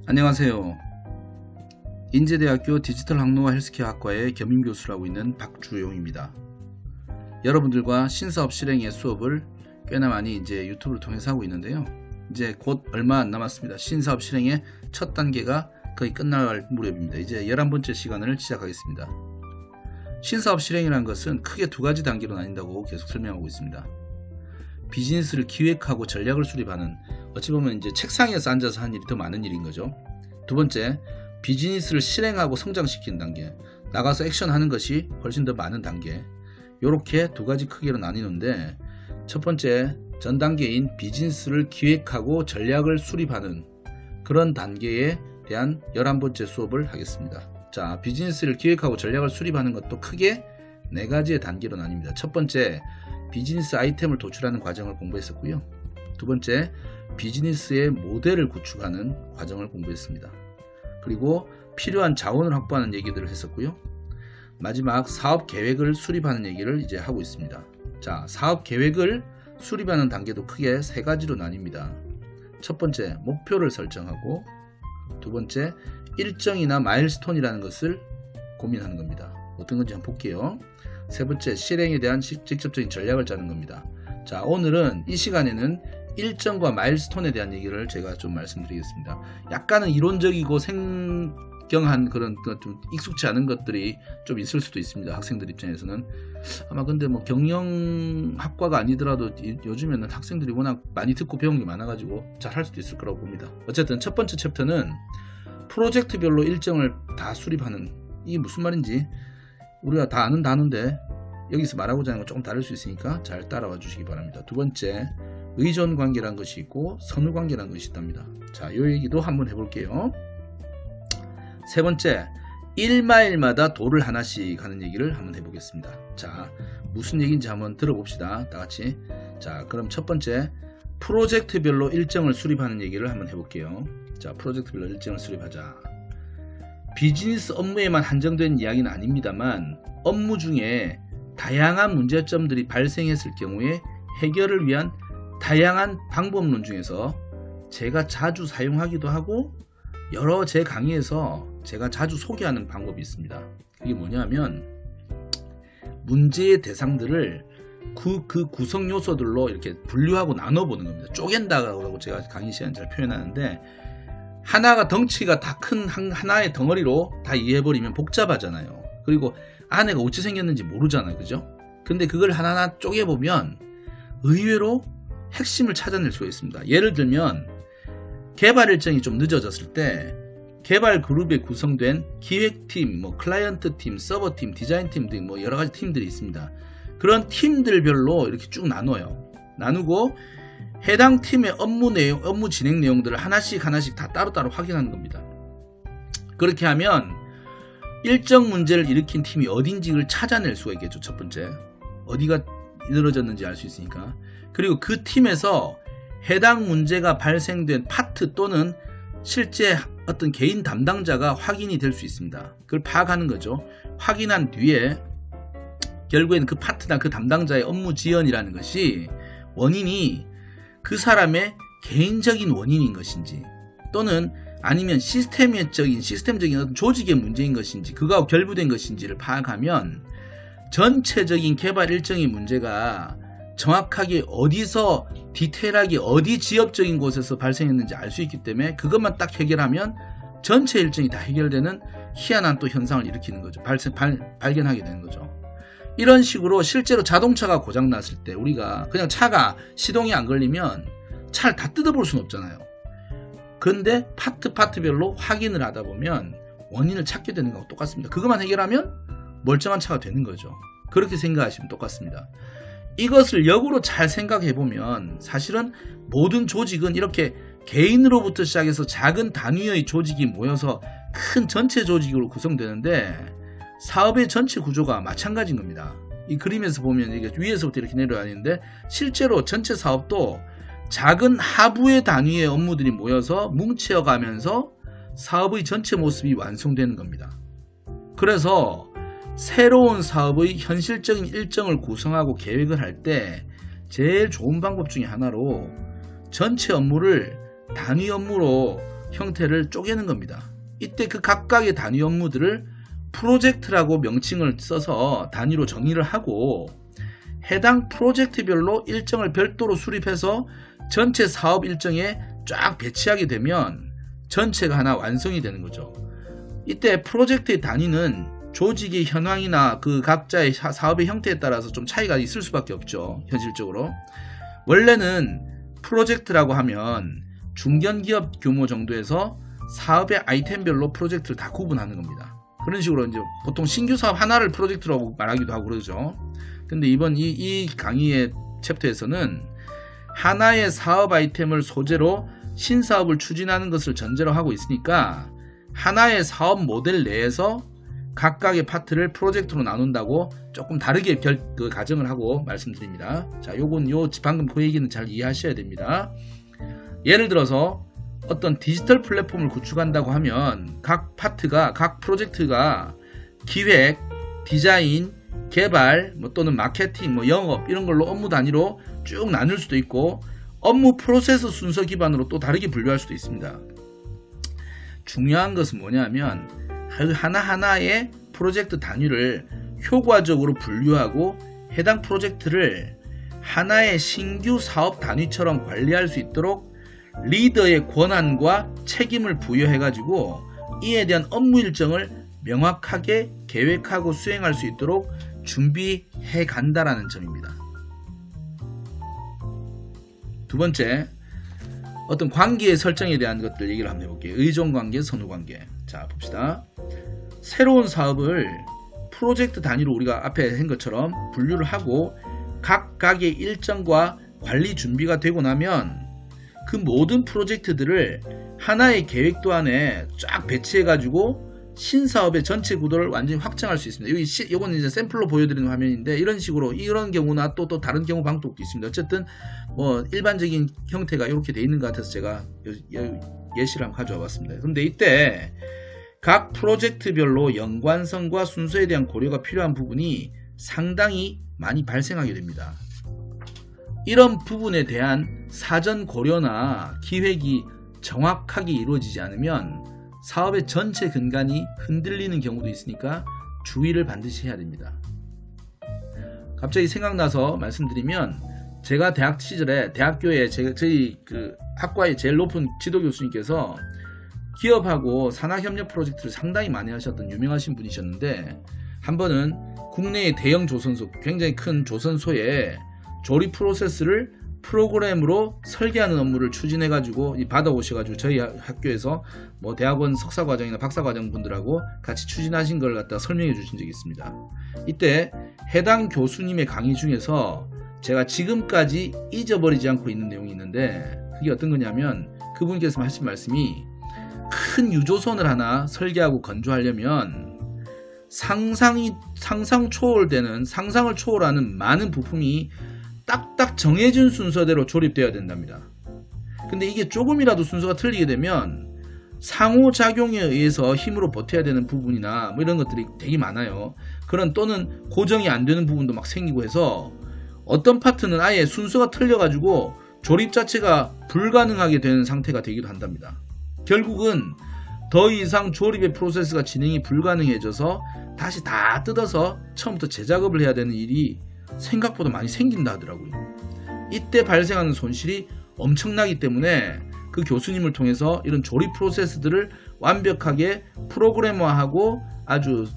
안녕하세요. 인제대학교 디지털 항로와 헬스케어 학과의 겸임교수를 하고 있는 박주용입니다. 여러분들과 신사업 실행의 수업을 꽤나 많이 이제 유튜브를 통해서 하고 있는데요. 이제 곧 얼마 안 남았습니다. 신사업 실행의 첫 단계가 거의 끝날 무렵입니다. 이제 11번째 시간을 시작하겠습니다. 신사업 실행이라는 것은 크게 두 가지 단계로 나뉜다고 계속 설명하고 있습니다. 비즈니스를 기획하고 전략을 수립하는, 어찌 보면 이제 책상에서 앉아서 하는 일이 더 많은 일인 거죠. 두 번째, 비즈니스를 실행하고 성장시키는 단계, 나가서 액션하는 것이 훨씬 더 많은 단계. 이렇게 두 가지 크기로 나뉘는데, 첫 번째 전 단계인 비즈니스를 기획하고 전략을 수립하는 그런 단계에 대한 11번째 수업을 하겠습니다. 자, 비즈니스를 기획하고 전략을 수립하는 것도 크게 네 가지의 단계로 나뉩니다. 첫 번째, 비즈니스 아이템을 도출하는 과정을 공부했었고요. 두 번째, 비즈니스의 모델을 구축하는 과정을 공부했습니다. 그리고 필요한 자원을 확보하는 얘기들을 했었고요. 마지막 사업 계획을 수립하는 얘기를 이제 하고 있습니다. 자, 사업 계획을 수립하는 단계도 크게 세 가지로 나뉩니다. 첫 번째, 목표를 설정하고, 두 번째, 일정이나 마일스톤이라는 것을 고민하는 겁니다. 어떤 건지 한번 볼게요. 세 번째, 실행에 대한 직접적인 전략을 짜는 겁니다. 자, 오늘은 이 시간에는 일정과 마일스톤에 대한 얘기를 제가 좀 말씀드리겠습니다. 약간은 이론적이고 생경한 그런 좀 익숙치 않은 것들이 좀 있을 수도 있습니다. 학생들 입장에서는. 아마 근데 뭐 경영학과가 아니더라도 요즘에는 학생들이 워낙 많이 듣고 배운 게 많아가지고 잘 할 수도 있을 거라고 봅니다. 어쨌든 첫 번째 챕터는 프로젝트별로 일정을 다 수립하는, 이게 무슨 말인지 우리가 다 아는 단어인데 여기서 말하고자 하는 건 조금 다를 수 있으니까 잘 따라와 주시기 바랍니다. 두 번째, 의존 관계라는 것이 있고 선후 관계라는 것이 있답니다. 자, 이 얘기도 한번 해볼게요. 세 번째, 1마일마다 돌을 하나씩 하는 얘기를 한번 해보겠습니다. 자, 무슨 얘기인지 한번 들어봅시다. 다 같이. 자, 그럼 첫 번째, 프로젝트별로 일정을 수립하는 얘기를 한번 해볼게요. 자, 프로젝트별로 일정을 수립하자. 비즈니스 업무에만 한정된 이야기는 아닙니다만, 업무 중에 다양한 문제점들이 발생했을 경우에 해결을 위한 다양한 방법론 중에서 제가 자주 사용하기도 하고 여러 제 강의에서 제가 자주 소개하는 방법이 있습니다. 그게 뭐냐면, 문제의 대상들을 그 구성 요소들로 이렇게 분류하고 나눠보는 겁니다. 쪼갠다고 제가 강의 시간에 잘 표현하는데, 하나가 덩치가 다 큰 하나의 덩어리로 다 이해해버리면 복잡하잖아요. 그리고 안에가 어찌 생겼는지 모르잖아요. 그죠? 근데 그걸 하나하나 쪼개보면 의외로 핵심을 찾아낼 수가 있습니다. 예를 들면, 개발 일정이 좀 늦어졌을 때 개발 그룹에 구성된 기획팀, 클라이언트 팀, 서버 팀, 디자인 팀 등 여러 가지 팀들이 있습니다. 그런 팀들별로 이렇게 쭉 나누고 해당 팀의 업무 진행 내용들을 하나씩 다 따로따로 확인하는 겁니다. 그렇게 하면 일정 문제를 일으킨 팀이 어딘지를 찾아낼 수가 있겠죠. 첫 번째, 어디가 늘어졌는지 알 수 있으니까. 그리고 그 팀에서 해당 문제가 발생된 파트 또는 실제 어떤 개인 담당자가 확인이 될 수 있습니다. 그걸 파악하는 거죠. 확인한 뒤에 결국에는 그 파트나 그 담당자의 업무 지연이라는 것이 원인이 그 사람의 개인적인 원인인 것인지, 또는 아니면 시스템적인 어떤 조직의 문제인 것인지, 그거하고 결부된 것인지를 파악하면 전체적인 개발 일정의 문제가 정확하게 어디서 디테일하게 어디 지역적인 곳에서 발생했는지 알 수 있기 때문에 그것만 딱 해결하면 전체 일정이 다 해결되는 희한한 또 현상을 일으키는 거죠. 발견하게 되는 거죠. 이런 식으로 실제로 자동차가 고장 났을 때 우리가 그냥 차가 시동이 안 걸리면 차를 다 뜯어볼 수는 없잖아요. 그런데 파트별로 확인을 하다 보면 원인을 찾게 되는 거하고 똑같습니다. 그것만 해결하면 멀쩡한 차가 되는 거죠. 그렇게 생각하시면 똑같습니다. 이것을 역으로 잘 생각해 보면 사실은 모든 조직은 이렇게 개인으로부터 시작해서 작은 단위의 조직이 모여서 큰 전체 조직으로 구성되는데, 사업의 전체 구조가 마찬가지인 겁니다. 이 그림에서 보면 이게 위에서부터 이렇게 내려가는데, 실제로 전체 사업도 작은 하부의 단위의 업무들이 모여서 뭉쳐가면서 사업의 전체 모습이 완성되는 겁니다. 그래서 새로운 사업의 현실적인 일정을 구성하고 계획을 할 때 제일 좋은 방법 중에 하나로 전체 업무를 단위 업무로 형태를 쪼개는 겁니다. 이때 그 각각의 단위 업무들을 프로젝트라고 명칭을 써서 단위로 정의를 하고 해당 프로젝트별로 일정을 별도로 수립해서 전체 사업 일정에 쫙 배치하게 되면 전체가 하나 완성이 되는 거죠. 이때 프로젝트의 단위는 조직의 현황이나 그 각자의 사업의 형태에 따라서 좀 차이가 있을 수밖에 없죠. 현실적으로. 원래는 프로젝트라고 하면 중견기업 규모 정도에서 사업의 아이템별로 프로젝트를 다 구분하는 겁니다. 그런 식으로 이제 보통 신규 사업 하나를 프로젝트라고 말하기도 하고 그러죠. 근데 이번 이 강의의 챕터에서는 하나의 사업 아이템을 소재로 신사업을 추진하는 것을 전제로 하고 있으니까 하나의 사업 모델 내에서 각각의 파트를 프로젝트로 나눈다고 조금 다르게 가정을 하고 말씀드립니다. 자, 요건 방금 그 얘기는 잘 이해하셔야 됩니다. 예를 들어서 어떤 디지털 플랫폼을 구축한다고 하면 각 파트가, 각 프로젝트가 기획, 디자인, 개발, 또는 마케팅, 영업 이런 걸로 업무 단위로 쭉 나눌 수도 있고 업무 프로세스 순서 기반으로 또 다르게 분류할 수도 있습니다. 중요한 것은 뭐냐면 하나하나의 프로젝트 단위를 효과적으로 분류하고 해당 프로젝트를 하나의 신규 사업 단위처럼 관리할 수 있도록 리더의 권한과 책임을 부여해가지고 이에 대한 업무 일정을 명확하게 계획하고 수행할 수 있도록 준비해 간다라는 점입니다. 두 번째, 어떤 관계의 설정에 대한 것들 얘기를 한번 해볼게요. 의존관계, 선후관계. 자, 봅시다. 새로운 사업을 프로젝트 단위로 우리가 앞에 한 것처럼 분류를 하고 각각의 일정과 관리 준비가 되고 나면 그 모든 프로젝트들을 하나의 계획도 안에 쫙 배치해가지고 신사업의 전체 구도를 완전히 확장할 수 있습니다. 이건 이제 샘플로 보여드리는 화면인데 이런 식으로 이런 경우나 또 다른 경우 방법도 있습니다. 어쨌든 일반적인 형태가 이렇게 돼 있는 것 같아서 제가 예시를 한번 가져와 봤습니다. 그런데 이때 각 프로젝트별로 연관성과 순서에 대한 고려가 필요한 부분이 상당히 많이 발생하게 됩니다. 이런 부분에 대한 사전 고려나 기획이 정확하게 이루어지지 않으면 사업의 전체 근간이 흔들리는 경우도 있으니까 주의를 반드시 해야 됩니다. 갑자기 생각나서 말씀드리면 제가 대학 시절에 대학교에 저희 그 학과의 제일 높은 지도 교수님께서 기업하고 산학협력 프로젝트를 상당히 많이 하셨던 유명하신 분이셨는데 한 번은 국내의 대형 조선소, 굉장히 큰 조선소에 조립 프로세스를 프로그램으로 설계하는 업무를 추진해가지고 받아오셔가지고 저희 학교에서 대학원 석사과정이나 박사과정 분들하고 같이 추진하신 걸 갖다 설명해 주신 적이 있습니다. 이때 해당 교수님의 강의 중에서 제가 지금까지 잊어버리지 않고 있는 내용이 있는데 그게 어떤 거냐면 그분께서 하신 말씀이 큰 유조선을 하나 설계하고 건조하려면 상상을 초월하는 많은 부품이 딱딱 정해진 순서대로 조립되어야 된답니다. 근데 이게 조금이라도 순서가 틀리게 되면 상호작용에 의해서 힘으로 버텨야 되는 부분이나 이런 것들이 되게 많아요. 그런 또는 고정이 안 되는 부분도 막 생기고 해서 어떤 파트는 아예 순서가 틀려가지고 조립 자체가 불가능하게 되는 상태가 되기도 한답니다. 결국은 더 이상 조립의 프로세스가 진행이 불가능해져서 다시 다 뜯어서 처음부터 재작업을 해야 되는 일이 생각보다 많이 생긴다 하더라고요. 이때 발생하는 손실이 엄청나기 때문에 그 교수님을 통해서 이런 조립 프로세스들을 완벽하게 프로그래머화하고 아주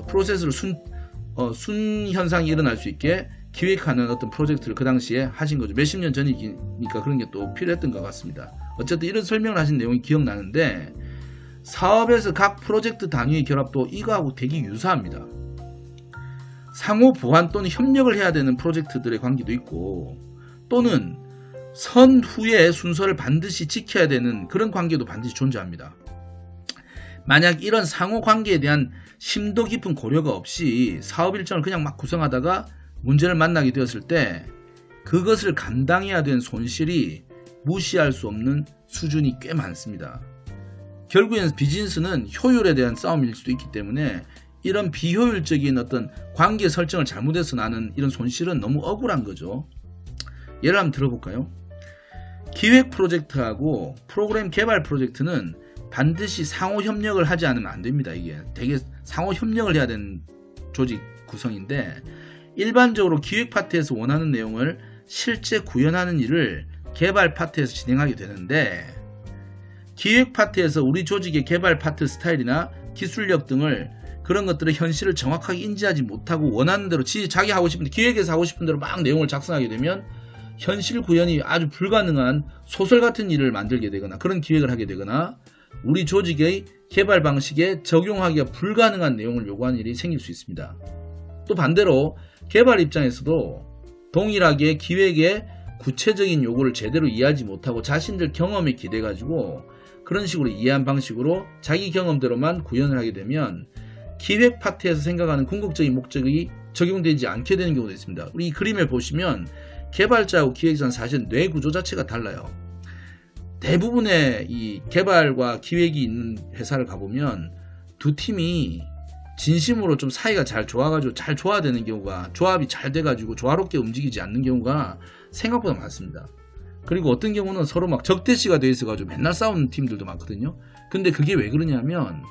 프로세스를 순 현상이 일어날 수 있게 기획하는 어떤 프로젝트를 그 당시에 하신 거죠. 몇십 년 전이니까 그런 게 또 필요했던 것 같습니다. 어쨌든 이런 설명을 하신 내용이 기억나는데 사업에서 각 프로젝트 단위의 결합도 이거하고 되게 유사합니다. 상호 보완 또는 협력을 해야 되는 프로젝트들의 관계도 있고 또는 선후의 순서를 반드시 지켜야 되는 그런 관계도 반드시 존재합니다. 만약 이런 상호 관계에 대한 심도 깊은 고려가 없이 사업 일정을 그냥 막 구성하다가 문제를 만나게 되었을 때 그것을 감당해야 되는 손실이 무시할 수 없는 수준이 꽤 많습니다. 결국에는 비즈니스는 효율에 대한 싸움일 수도 있기 때문에 이런 비효율적인 어떤 관계 설정을 잘못해서 나는 이런 손실은 너무 억울한 거죠. 예를 한번 들어볼까요? 기획 프로젝트하고 프로그램 개발 프로젝트는 반드시 상호 협력을 하지 않으면 안 됩니다. 이게 되게 상호 협력을 해야 되는 조직 구성인데, 일반적으로 기획 파트에서 원하는 내용을 실제 구현하는 일을 개발 파트에서 진행하게 되는데, 기획 파트에서 우리 조직의 개발 파트 스타일이나 기술력 등을 그런 것들의 현실을 정확하게 인지하지 못하고 원하는 대로 자기 하고 싶은 기획에서 하고 싶은 대로 막 내용을 작성하게 되면 현실 구현이 아주 불가능한 소설 같은 일을 만들게 되거나 그런 기획을 하게 되거나 우리 조직의 개발 방식에 적용하기가 불가능한 내용을 요구하는 일이 생길 수 있습니다. 또 반대로 개발 입장에서도 동일하게 기획의 구체적인 요구를 제대로 이해하지 못하고 자신들 경험에 기대 가지고 그런 식으로 이해한 방식으로 자기 경험대로만 구현을 하게 되면 기획 파트에서 생각하는 궁극적인 목적이 적용되지 않게 되는 경우도 있습니다. 우리 이 그림을 보시면 개발자하고 기획자는 사실 뇌 구조 자체가 달라요. 대부분의 이 개발과 기획이 있는 회사를 가보면 두 팀이 진심으로 좀 사이가 잘 좋아가지고 잘 조화되는 경우가, 조합이 잘 돼가지고 조화롭게 움직이지 않는 경우가 생각보다 많습니다. 그리고 어떤 경우는 서로 막 적대시가 돼 있어가지고 맨날 싸우는 팀들도 많거든요. 근데 그게 왜 그러냐면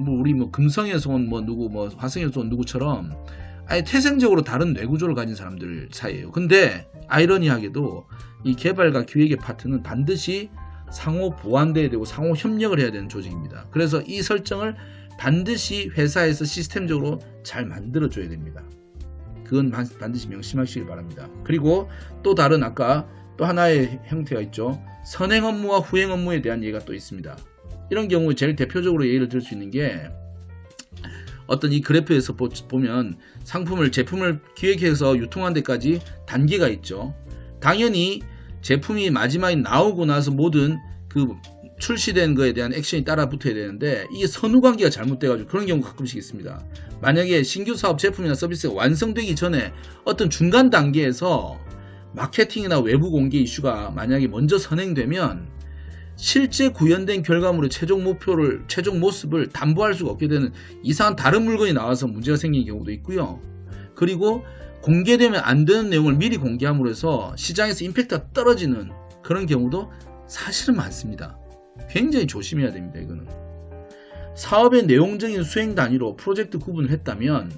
우리 금성에서 온 누구 화성에서 온 누구처럼 아예 태생적으로 다른 뇌구조를 가진 사람들 사이에요. 근데 아이러니하게도 이 개발과 기획의 파트는 반드시 상호 보완돼야 되고 상호 협력을 해야 되는 조직입니다. 그래서 이 설정을 반드시 회사에서 시스템적으로 잘 만들어줘야 됩니다. 그건 반드시 명심하시길 바랍니다. 그리고 또 다른 아까 또 하나의 형태가 있죠. 선행 업무와 후행 업무에 대한 예가 또 있습니다. 이런 경우에 제일 대표적으로 예를 들 수 있는 게 어떤 이 그래프에서 보면 제품을 기획해서 유통한 데까지 단계가 있죠. 당연히 제품이 마지막에 나오고 나서 모든 그 출시된 거에 대한 액션이 따라 붙어야 되는데 이게 선후관계가 잘못돼가지고 그런 경우가 가끔씩 있습니다. 만약에 신규 사업 제품이나 서비스가 완성되기 전에 어떤 중간 단계에서 마케팅이나 외부 공개 이슈가 만약에 먼저 선행되면 실제 구현된 결과물의 최종 모습을 담보할 수가 없게 되는 이상한 다른 물건이 나와서 문제가 생기는 경우도 있고요. 그리고 공개되면 안 되는 내용을 미리 공개함으로 해서 시장에서 임팩트가 떨어지는 그런 경우도 사실은 많습니다. 굉장히 조심해야 됩니다. 이거는 사업의 내용적인 수행 단위로 프로젝트 구분을 했다면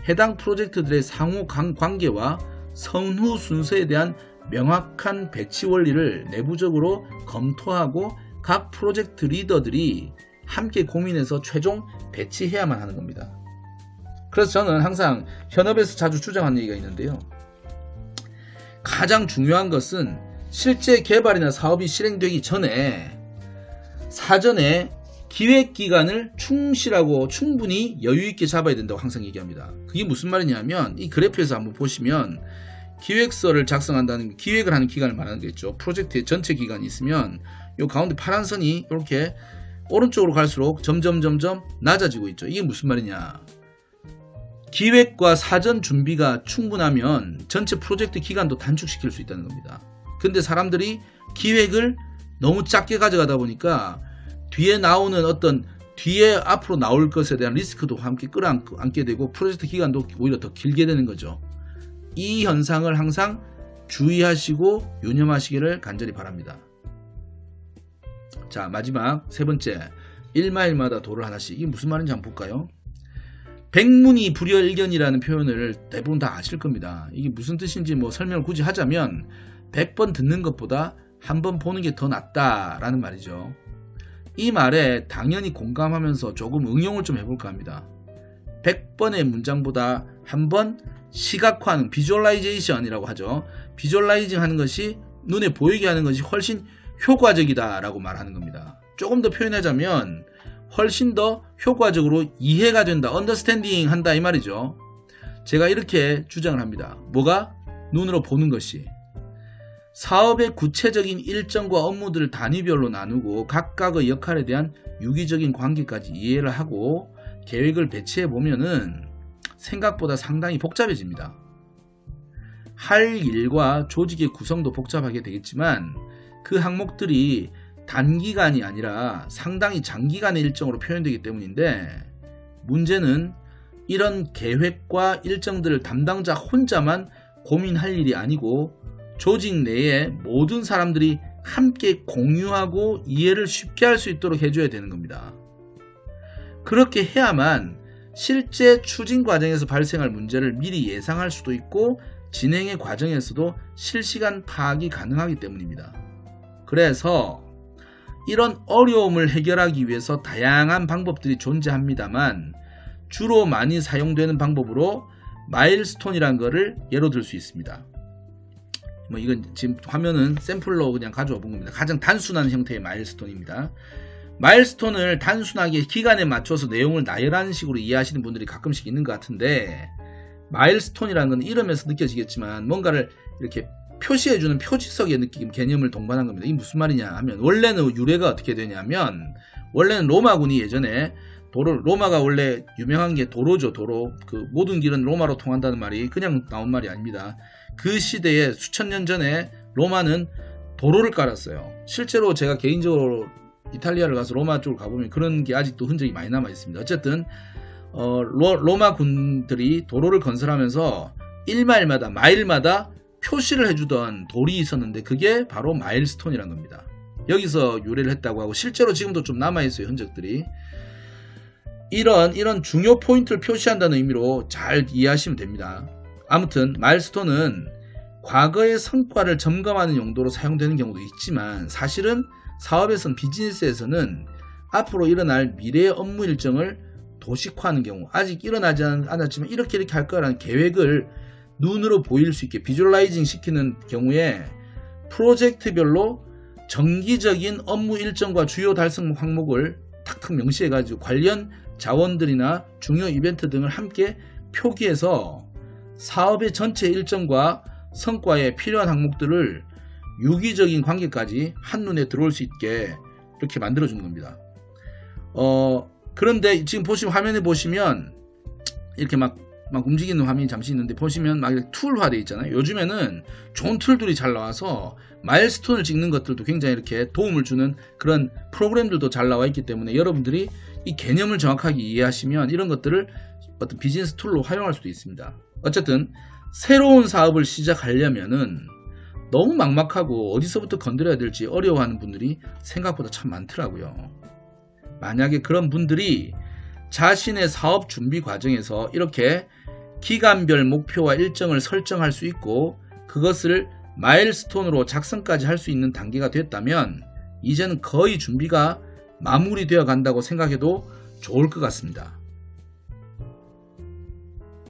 해당 프로젝트들의 상호 관계와 선후 순서에 대한 명확한 배치 원리를 내부적으로 검토하고 각 프로젝트 리더들이 함께 고민해서 최종 배치해야만 하는 겁니다. 그래서 저는 항상 현업에서 자주 주장하는 얘기가 있는데요. 가장 중요한 것은 실제 개발이나 사업이 실행되기 전에 사전에 기획기간을 충실하고 충분히 여유있게 잡아야 된다고 항상 얘기합니다. 그게 무슨 말이냐면 이 그래프에서 한번 보시면 기획서를 작성한다는 기획을 하는 기간을 말하는 거겠죠. 프로젝트의 전체 기간이 있으면 이 가운데 파란 선이 이렇게 오른쪽으로 갈수록 점점 낮아지고 있죠. 이게 무슨 말이냐. 기획과 사전 준비가 충분하면 전체 프로젝트 기간도 단축시킬 수 있다는 겁니다. 근데 사람들이 기획을 너무 작게 가져가다 보니까 뒤에 나오는 뒤에 앞으로 나올 것에 대한 리스크도 함께 끌어안게 되고 프로젝트 기간도 오히려 더 길게 되는 거죠. 이 현상을 항상 주의하시고 유념하시기를 간절히 바랍니다. 자, 마지막 세 번째, 일마일마다 도를 하나씩. 이게 무슨 말인지 한번 볼까요? 백문이 불여일견이라는 표현을 대부분 다 아실 겁니다. 이게 무슨 뜻인지 설명을 굳이 하자면 100번 듣는 것보다 한 번 보는 게 더 낫다라는 말이죠. 이 말에 당연히 공감하면서 조금 응용을 좀 해볼까 합니다. 100번의 문장보다 한 번 시각화하는 비주얼라이제이션이라고 하죠. 비주얼라이징 하는 것이 눈에 보이게 하는 것이 훨씬 효과적이다 라고 말하는 겁니다. 조금 더 표현하자면 훨씬 더 효과적으로 이해가 된다, 언더스탠딩 한다 이 말이죠. 제가 이렇게 주장을 합니다. 뭐가? 눈으로 보는 것이. 사업의 구체적인 일정과 업무들을 단위별로 나누고 각각의 역할에 대한 유기적인 관계까지 이해를 하고 계획을 배치해 보면은 생각보다 상당히 복잡해집니다. 할 일과 조직의 구성도 복잡하게 되겠지만 그 항목들이 단기간이 아니라 상당히 장기간의 일정으로 표현되기 때문인데 문제는 이런 계획과 일정들을 담당자 혼자만 고민할 일이 아니고 조직 내에 모든 사람들이 함께 공유하고 이해를 쉽게 할 수 있도록 해줘야 되는 겁니다. 그렇게 해야만 실제 추진 과정에서 발생할 문제를 미리 예상할 수도 있고 진행의 과정에서도 실시간 파악이 가능하기 때문입니다. 그래서 이런 어려움을 해결하기 위해서 다양한 방법들이 존재합니다만 주로 많이 사용되는 방법으로 마일스톤이라는 거를 예로 들 수 있습니다. 이건 지금 화면은 샘플로 그냥 가져와 본 겁니다. 가장 단순한 형태의 마일스톤입니다. 마일스톤을 단순하게 기간에 맞춰서 내용을 나열하는 식으로 이해하시는 분들이 가끔씩 있는 것 같은데, 마일스톤이라는 건 이름에서 느껴지겠지만 뭔가를 이렇게 표시해주는 표지석의 느낌, 개념을 동반한 겁니다. 이게 무슨 말이냐 하면, 원래는 유래가 어떻게 되냐면, 원래는 로마군이 예전에 로마가 원래 유명한 게 도로죠. 도로. 그 모든 길은 로마로 통한다는 말이 그냥 나온 말이 아닙니다. 그 시대에 수천 년 전에 로마는 도로를 깔았어요. 실제로 제가 개인적으로 이탈리아를 가서 로마 쪽을 가보면 그런 게 아직도 흔적이 많이 남아 있습니다. 어쨌든 로마 군들이 도로를 건설하면서 1마일마다 마일마다 표시를 해주던 돌이 있었는데 그게 바로 마일스톤이란 겁니다. 여기서 유래를 했다고 하고 실제로 지금도 좀 남아있어요. 흔적들이. 이런 중요 포인트를 표시한다는 의미로 잘 이해하시면 됩니다. 아무튼 마일스톤은 과거의 성과를 점검하는 용도로 사용되는 경우도 있지만 사실은 사업에서는, 비즈니스에서는 앞으로 일어날 미래의 업무 일정을 도식화하는 경우, 아직 일어나지 않았지만 이렇게 할 거라는 계획을 눈으로 보일 수 있게 비주얼라이징 시키는 경우에 프로젝트별로 정기적인 업무 일정과 주요 달성 항목을 탁탁 명시해가지고 관련 자원들이나 중요 이벤트 등을 함께 표기해서 사업의 전체 일정과 성과에 필요한 항목들을 유기적인 관계까지 한눈에 들어올 수 있게 이렇게 만들어주는 겁니다. 그런데 지금 화면에 보시면 이렇게 막 움직이는 화면이 잠시 있는데 보시면 막 툴화되어 있잖아요. 요즘에는 좋은 툴들이 잘 나와서 마일스톤을 찍는 것들도 굉장히 이렇게 도움을 주는 그런 프로그램들도 잘 나와 있기 때문에 여러분들이 이 개념을 정확하게 이해하시면 이런 것들을 어떤 비즈니스 툴로 활용할 수도 있습니다. 어쨌든 새로운 사업을 시작하려면은 너무 막막하고 어디서부터 건드려야 될지 어려워하는 분들이 생각보다 참 많더라고요. 만약에 그런 분들이 자신의 사업 준비 과정에서 이렇게 기간별 목표와 일정을 설정할 수 있고 그것을 마일스톤으로 작성까지 할 수 있는 단계가 됐다면 이제는 거의 준비가 마무리되어 간다고 생각해도 좋을 것 같습니다.